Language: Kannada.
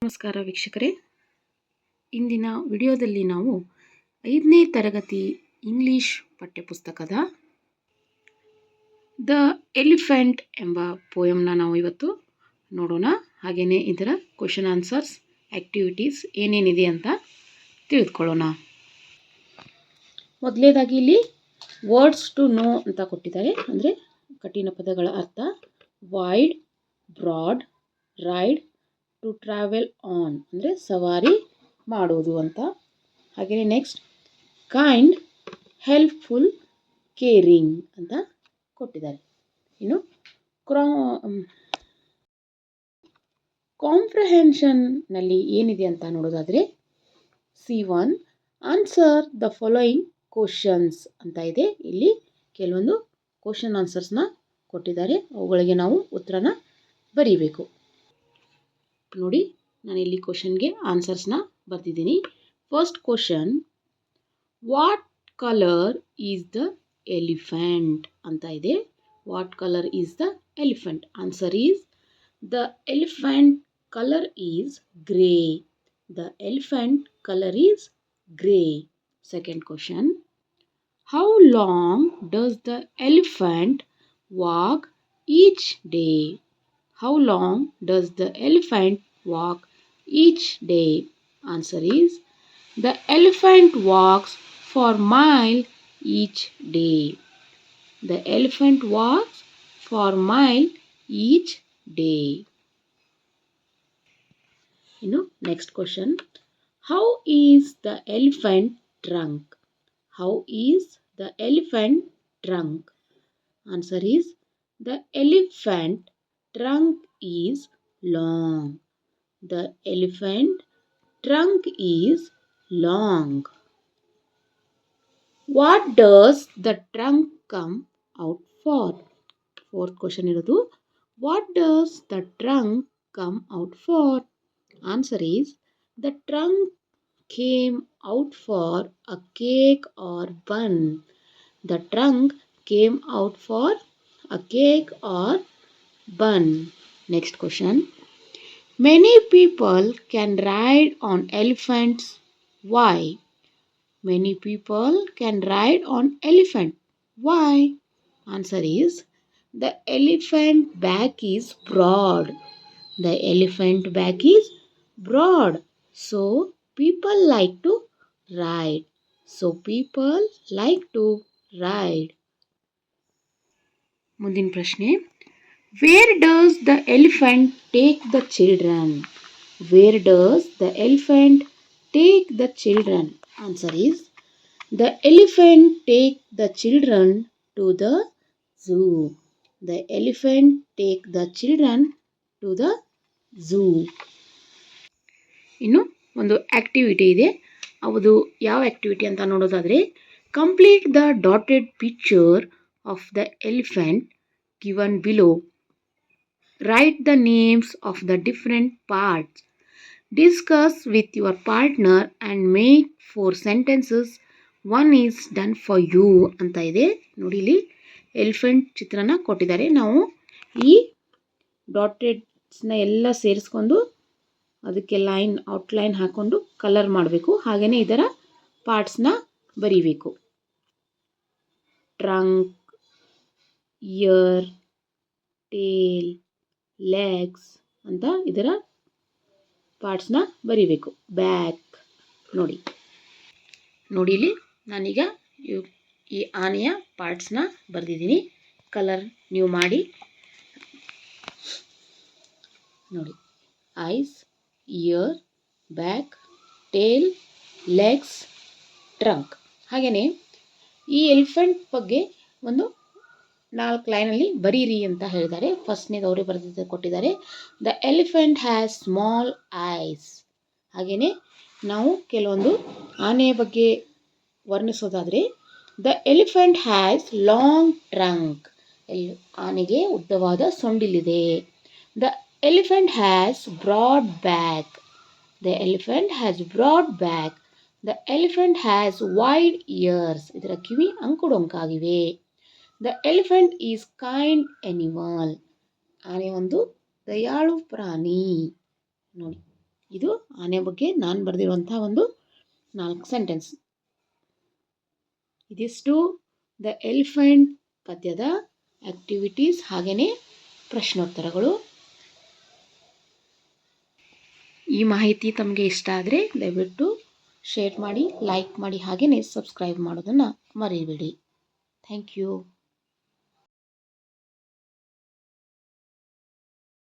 ನಮಸ್ಕಾರ ವೀಕ್ಷಕರೇ, ಇಂದಿನ ವಿಡಿಯೋದಲ್ಲಿ ನಾವು 5ನೇ ತರಗತಿ ಇಂಗ್ಲಿಷ್ ಪಠ್ಯಪುಸ್ತಕದ ದ ಎಲಿಫೆಂಟ್ ಎಂಬ ಪೋಯಮ್ನ ನಾವು ಇವತ್ತು ನೋಡೋಣ. ಹಾಗೆಯೇ ಇದರ ಕ್ವೆಶ್ಚನ್ ಆನ್ಸರ್ಸ್ ಆ್ಯಕ್ಟಿವಿಟೀಸ್ ಏನೇನಿದೆ ಅಂತ ತಿಳಿದುಕೊಳ್ಳೋಣ. ಮೊದಲನೇದಾಗಿ ಇಲ್ಲಿ ವರ್ಡ್ಸ್ ಟು ನೋ ಅಂತ ಕೊಟ್ಟಿದ್ದಾರೆ. ಅಂದರೆ ಕಠಿಣ ಪದಗಳ ಅರ್ಥ: wide, broad, ride, to travel on ಅಂದರೆ ಸವಾರಿ ಮಾಡೋದು ಅಂತ. ಹಾಗೆಯೇ ನೆಕ್ಸ್ಟ್ ಕೈಂಡ್, ಹೆಲ್ಪ್ಫುಲ್, ಕೇರಿಂಗ್ ಅಂತ ಕೊಟ್ಟಿದ್ದಾರೆ. ಇನ್ನು ಕಾಂಪ್ರಹೆನ್ಷನ್ನಲ್ಲಿ ಏನಿದೆ ಅಂತ ನೋಡೋದಾದರೆ C1 answer the following questions ಅಂತ ಇದೆ. ಇಲ್ಲಿ ಕೆಲವೊಂದು ಕ್ವಶನ್ ಆನ್ಸರ್ಸ್ನ ಕೊಟ್ಟಿದ್ದಾರೆ, ಅವುಗಳಿಗೆ ನಾವು ಉತ್ತರನ ಬರೀಬೇಕು. ನೋಡಿ, ನಾನಿಲ್ಲಿ ಕ್ವಶನ್ಗೆ ಆನ್ಸರ್ಸ್ನ ಬರ್ತಿದ್ದೀನಿ. First question: what colour is the elephant ಅಂತ ಇದೆ. What colour is the elephant? Answer is the elephant colour is grey. The elephant colour is grey. Second question: how long does the elephant walk each day? How long does the elephant walk each day? Answer is the elephant walks for mile each day. The elephant walks for mile each day. Next question. How is the elephant drunk? How is the elephant drunk? Answer is the elephant trunk is long. The elephant trunk is long. What does the trunk come out for? Fourth question irodu. What does the trunk come out for? Answer is the trunk came out for a cake or bun. The trunk came out for a cake or bun. Next question. Many people can ride on elephants. Why? Many people can ride on elephant. Why? Answer is the elephant back is broad. The elephant back is broad. So people like to ride. So people like to ride. ಮುಂದಿನ ಪ್ರಶ್ನೆ: Where does the elephant take the children? Where does the elephant take the children? Answer is the elephant take the children to the zoo. The elephant take the children to the zoo. ಇನ್ನು ಒಂದು ಆಕ್ಟಿವಿಟಿ ಇದೆ. ಅದು ಯಾವ ಆಕ್ಟಿವಿಟಿ ಅಂತ ನೋಡೋದಾದರೆ, complete the dotted picture of the elephant given below. Write the names of the different parts. Discuss with your partner and make 4 sentences. One is done for you ಅಂತ ಇದೆ. ನೋಡಿ, ಇಲ್ಲಿ ಎಲಿಫೆಂಟ್ ಚಿತ್ರನ ಕೊಟ್ಟಿದ್ದಾರೆ. ನಾವು ಈ ಡಾಟೆಡ್ಸ್ನ ಎಲ್ಲ ಸೇರಿಸ್ಕೊಂಡು ಅದಕ್ಕೆ ಔಟ್ಲೈನ್ ಹಾಕ್ಕೊಂಡು ಕಲರ್ ಮಾಡಬೇಕು. ಹಾಗೆಯೇ ಇದರ ಪಾರ್ಟ್ಸ್ನ ಬರೀಬೇಕು. ಟ್ರಂಕ್, ಇಯರ್, ಟೇಲ್, ಲೆಗ್ಸ್ ಅಂತ ಇದರ ಪಾರ್ಟ್ಸ್ನ ಬರೀಬೇಕು. ಬ್ಯಾಕ್ ನೋಡಿ ಇಲ್ಲಿ ನಾನೀಗ ಈ ಆನೆಯ ಪಾರ್ಟ್ಸ್ನ ಬರೆದಿದ್ದೀನಿ. ಕಲರ್ ನೀವು ಮಾಡಿ ನೋಡಿ. Eyes, ear, back, tail, legs, trunk. ಹಾಗೆಯೇ ಈ ಎಲಿಫೆಂಟ್ ಬಗ್ಗೆ ಒಂದು 4 ಲೈನಲ್ಲಿ ಬರೀರಿ ಅಂತ ಹೇಳಿದ್ದಾರೆ. ಫಸ್ಟ್ನೇದು ಅವರೇ ಕೊಟ್ಟಿದ್ದಾರೆ. The elephant has small eyes. ಹಾಗೆಯೇ ನಾವು ಕೆಲವೊಂದು ಆನೆಯ ಬಗ್ಗೆ ವರ್ಣಿಸೋದಾದರೆ, the elephant has long trunk. ಆನೆಗೆ ಉದ್ದವಾದ ಸೊಂಡಿಲಿದೆ. The elephant has broad back. The elephant has broad back. The elephant has wide ears. ಇದರ ಕಿವಿ ಅಂಕುಡೊಂಕಾಗಿವೆ. The elephant is kind animal. ಆನೆ ಒಂದು ದಯಾಳು ಪ್ರಾಣಿ. ನೋಡಿ, ಇದು ಆನೆ ಬಗ್ಗೆ ನಾನು ಬರೆದಿರುವಂಥ ಒಂದು 4 ಸೆಂಟೆನ್ಸ್. ಇದಿಷ್ಟು ದ ಎಲಿಫೆಂಟ್ ಪದ್ಯದ ಆ್ಯಕ್ಟಿವಿಟೀಸ್ ಹಾಗೆಯೇ ಪ್ರಶ್ನೋತ್ತರಗಳು. ಈ ಮಾಹಿತಿ ತಮಗೆ ಇಷ್ಟ ಆದರೆ ದಯವಿಟ್ಟು ಶೇರ್ ಮಾಡಿ, ಲೈಕ್ ಮಾಡಿ, ಹಾಗೆಯೇ ಸಬ್ಸ್ಕ್ರೈಬ್ ಮಾಡೋದನ್ನು ಮರಿಬೇಡಿ. Thank you.